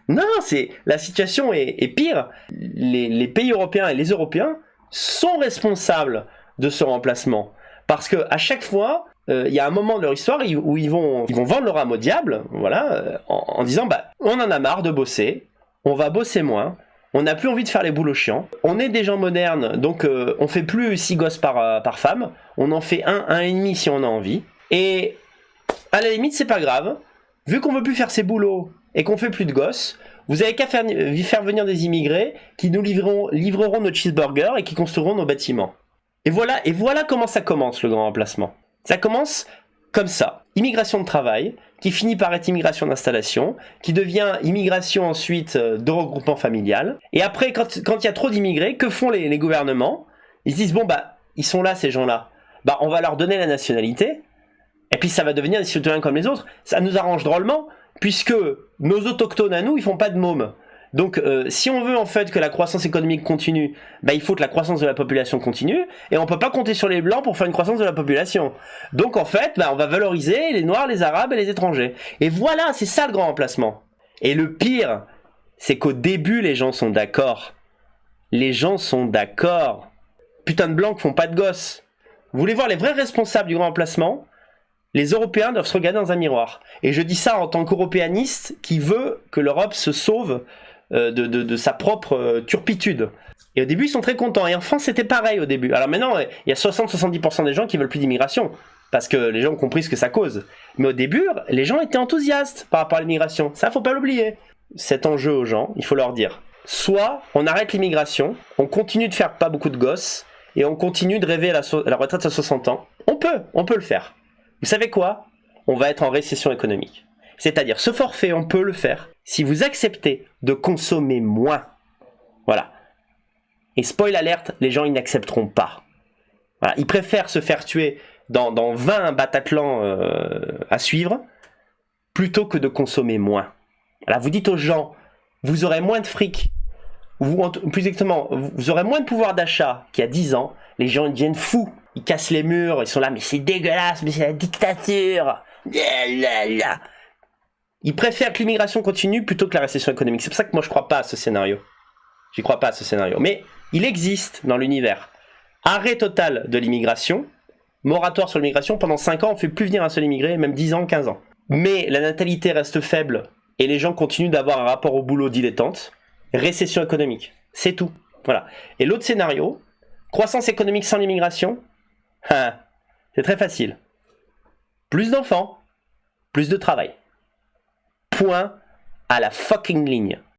Non, la situation est pire. Les pays européens et les Européens sont responsables de ce remplacement. Parce que à chaque fois, il y a un moment de leur histoire où ils vont vendre leur âme au diable, voilà, en disant on en a marre de bosser, on va bosser moins, on n'a plus envie de faire les boulots chiants, on est des gens modernes, donc on fait plus 6 gosses par femme, on en fait un et demi si on a envie, et à la limite c'est pas grave, vu qu'on veut plus faire ces boulots et qu'on fait plus de gosses, vous avez qu'à faire venir des immigrés qui nous livreront nos cheeseburgers et qui construiront nos bâtiments. Et voilà comment ça commence le grand remplacement. Ça commence comme ça. Immigration de travail, qui finit par être immigration d'installation, qui devient immigration ensuite de regroupement familial. Et après, quand il y a trop d'immigrés, que font les gouvernements? Ils se disent, ils sont là ces gens-là. On va leur donner la nationalité, et puis ça va devenir des citoyens comme les autres. Ça nous arrange drôlement, puisque nos autochtones à nous, ils font pas de mômes. Donc si on veut en fait que la croissance économique continue, il faut que la croissance de la population continue, et on peut pas compter sur les blancs pour faire une croissance de la population. Donc en fait, on va valoriser les noirs, les arabes et les étrangers. Et voilà, c'est ça le grand remplacement. Et le pire, c'est qu'au début les gens sont d'accord. Les gens sont d'accord. Putain de blancs font pas de gosses. Vous voulez voir les vrais responsables du grand remplacement? Les Européens doivent se regarder dans un miroir. Et je dis ça en tant qu'européaniste qui veut que l'Europe se sauve de sa propre turpitude. Et au début, ils sont très contents. Et en France, c'était pareil au début. Alors maintenant, il y a 60-70% des gens qui veulent plus d'immigration, parce que les gens ont compris ce que ça cause. Mais au début, les gens étaient enthousiastes par rapport à l'immigration. Ça, faut pas l'oublier. Cet enjeu aux gens, il faut leur dire. Soit on arrête l'immigration, on continue de faire pas beaucoup de gosses, et on continue de rêver à la retraite à 60 ans. On peut le faire. Vous savez quoi? On va être en récession économique. C'est-à-dire, ce forfait, on peut le faire si vous acceptez de consommer moins. Voilà. Et spoil alerte, les gens, ils n'accepteront pas. Voilà. Ils préfèrent se faire tuer dans 20 Bataclan à suivre, plutôt que de consommer moins. Voilà. Vous dites aux gens, vous aurez moins de fric, plus exactement, vous aurez moins de pouvoir d'achat qu'il y a 10 ans, les gens ils deviennent fous. Ils cassent les murs, ils sont là, mais c'est dégueulasse, mais c'est la dictature. Ils préfèrent que l'immigration continue plutôt que la récession économique. C'est pour ça que moi je crois pas à ce scénario. J'y crois pas à ce scénario. Mais il existe dans l'univers. Arrêt total de l'immigration, moratoire sur l'immigration, pendant 5 ans on fait plus venir un seul immigré, même 10 ans, 15 ans. Mais la natalité reste faible et les gens continuent d'avoir un rapport au boulot dilettante. Récession économique. C'est tout. Voilà. Et l'autre scénario, croissance économique sans l'immigration, c'est très facile. Plus d'enfants, plus de travail. Point à la fucking ligne.